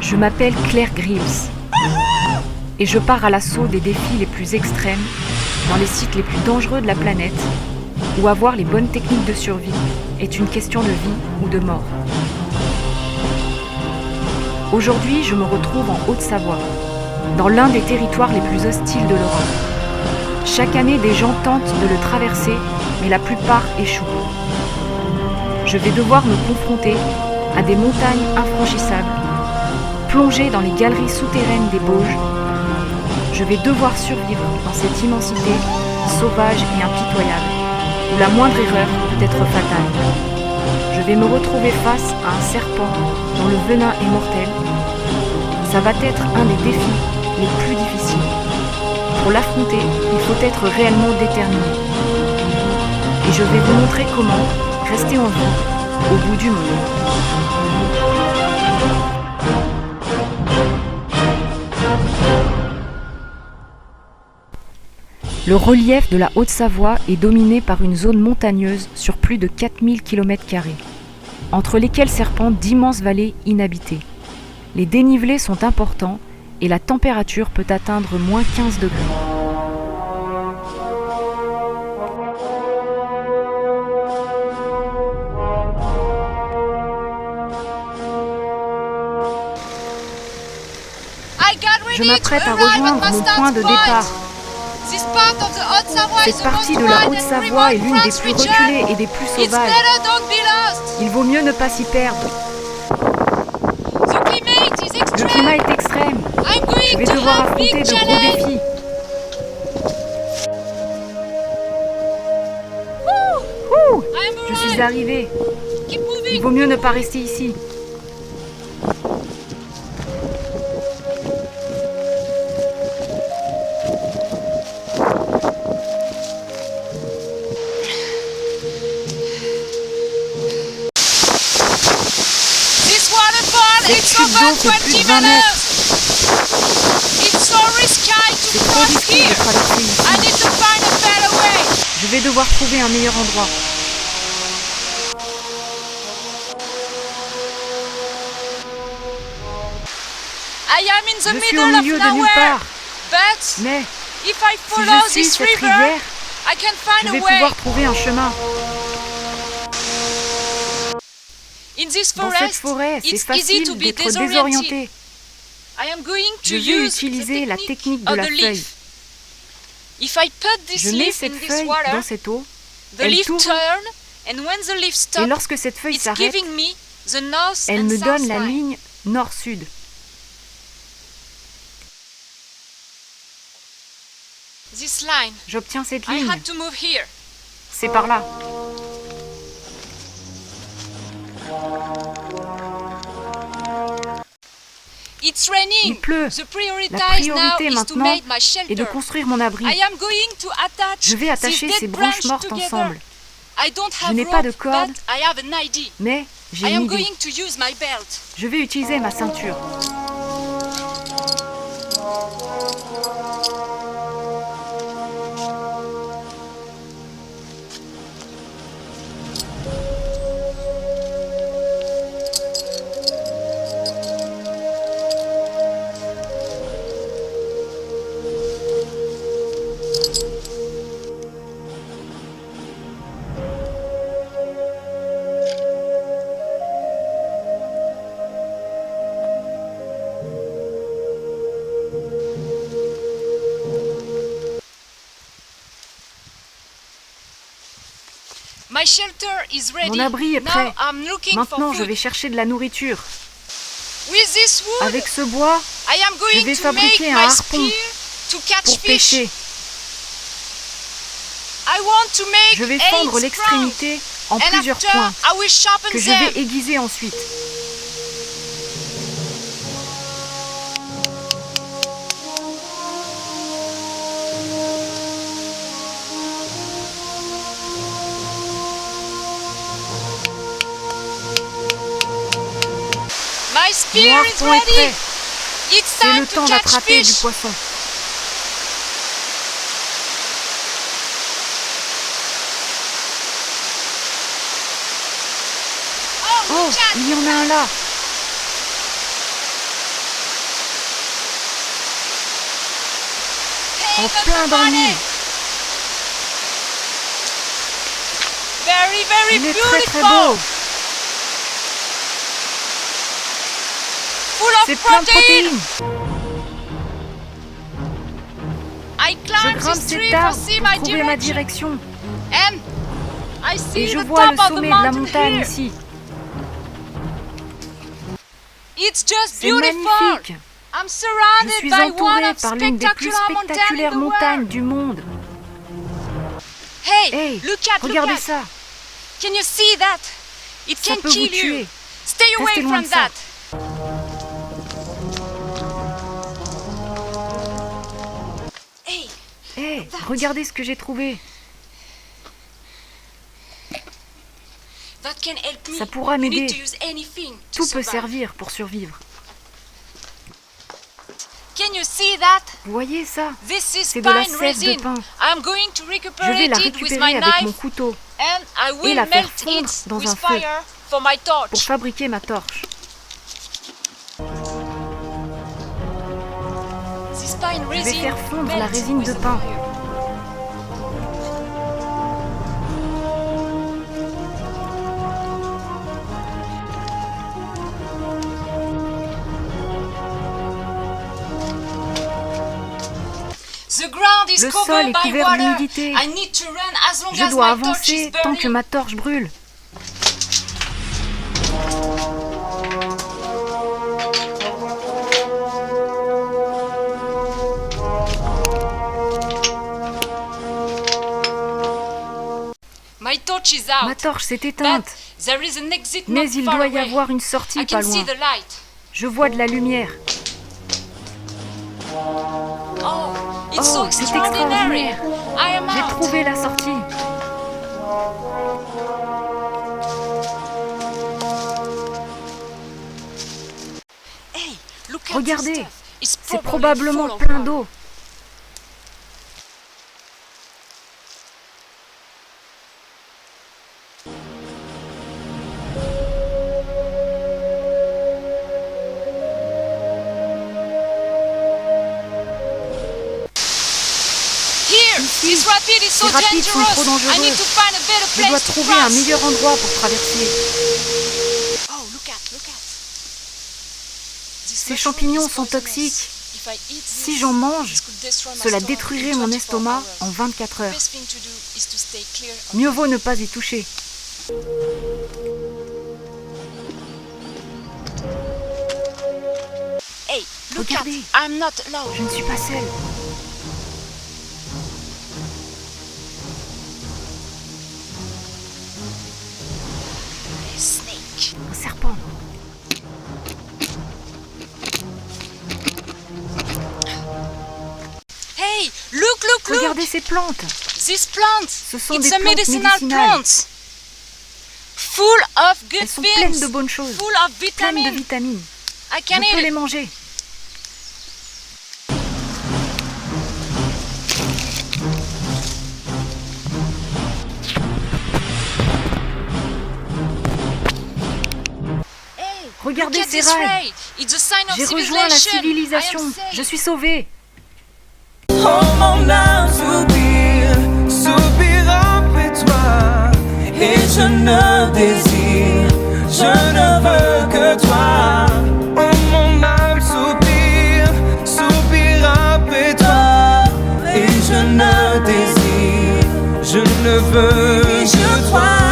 Je m'appelle Claire Grills et je pars à l'assaut des défis les plus extrêmes dans les sites les plus dangereux de la planète où avoir les bonnes techniques de survie est une question de vie ou de mort. Aujourd'hui, je me retrouve en Haute-Savoie, dans l'un des territoires les plus hostiles de l'Europe. Chaque année, des gens tentent de le traverser, mais la plupart échouent. Je vais devoir me confronter à des montagnes infranchissables, plonger dans les galeries souterraines des Bauges. Je vais devoir survivre dans cette immensité sauvage et impitoyable, où la moindre erreur peut être fatale. Je vais me retrouver face à un serpent dont le venin est mortel. Ça va être un des défis les plus difficiles. Pour l'affronter, il faut être réellement déterminé. Et je vais vous montrer comment rester en vie au bout du monde. Le relief de la Haute-Savoie est dominé par une zone montagneuse sur plus de 4000 km², entre lesquelles serpentent d'immenses vallées inhabitées. Les dénivelés sont importants et la température peut atteindre moins 15 degrés. Je m'apprête à rejoindre mon point de départ. Cette partie de la Haute-Savoie est l'une des plus reculées et des plus sauvages. Il vaut mieux ne pas s'y perdre. Le climat est extrême. Je vais devoir affronter de gros défis. Je suis arrivée. Il vaut mieux ne pas rester ici. Cette chute d'eau fait plus de 20 mètres. C'est trop risqué de traverser ici. Je vais devoir trouver un meilleur endroit. Je suis au milieu de nulle part. Mais si je suis cette rivière, je vais pouvoir trouver un chemin. Dans cette forêt, c'est facile d'être désorienté. Je vais utiliser la technique de la feuille. Je mets cette feuille dans cette eau, elle tourne, et lorsque cette feuille s'arrête, elle me donne la ligne nord-sud. J'obtiens cette ligne. C'est par là. Il pleut. La priorité maintenant est de construire mon abri. Je vais attacher ces branches mortes ensemble. Je n'ai pas de corde, mais j'ai une idée. Je vais utiliser ma ceinture. Mon abri est prêt. Maintenant, je vais chercher de la nourriture. Avec ce bois, je vais fabriquer un harpon pour pêcher. Je vais fendre l'extrémité en plusieurs points que je vais aiguiser ensuite. Mon harpon est prêt. C'est le temps d'attraper du poisson. Oh, il y en a un là. en plein dans l'île. Il est très très beau. C'est plein de protéines. Je grimpe cet arbre pour trouver ma direction. Et je vois le sommet de la montagne ici. C'est magnifique. Je suis entourée par l'une des plus spectaculaires montagnes du monde. Hey, regardez ça. Ça peut vous tuer. Restez loin de ça. Hey, regardez ce que j'ai trouvé. Ça pourra m'aider. Tout peut servir pour survivre. Vous voyez ça? C'est de la sève de pin. Je vais la récupérer avec mon couteau et la faire fondre dans un feu pour fabriquer ma torche. Je vais faire fondre la résine de pin. Le sol est couvert d'humidité. Je dois avancer tant que ma torche brûle. Ma torche s'est éteinte, mais il doit y avoir une sortie pas loin. Je vois de la lumière. Oh, c'est extraordinaire! J'ai trouvé la sortie. Regardez, c'est probablement plein d'eau. Ici, ces rapides sont trop dangereux. Je dois trouver un meilleur endroit pour traverser. Ces champignons sont toxiques. Si j'en mange, cela détruirait mon estomac en 24 heures. Mieux vaut ne pas y toucher. Regardez, je ne suis pas seule. Un serpent. Regardez ces plantes. Ce sont des plantes médicinales. Elles sont pleines de bonnes choses, pleines de vitamines. Je peux les manger. Regardez ces rails. J'ai rejoint la civilisation. Je suis sauvée. Oh mon âme soupire après toi. Et je ne désire, je ne veux que toi. Oh mon âme soupire après toi. Et je ne désire, je ne veux que toi.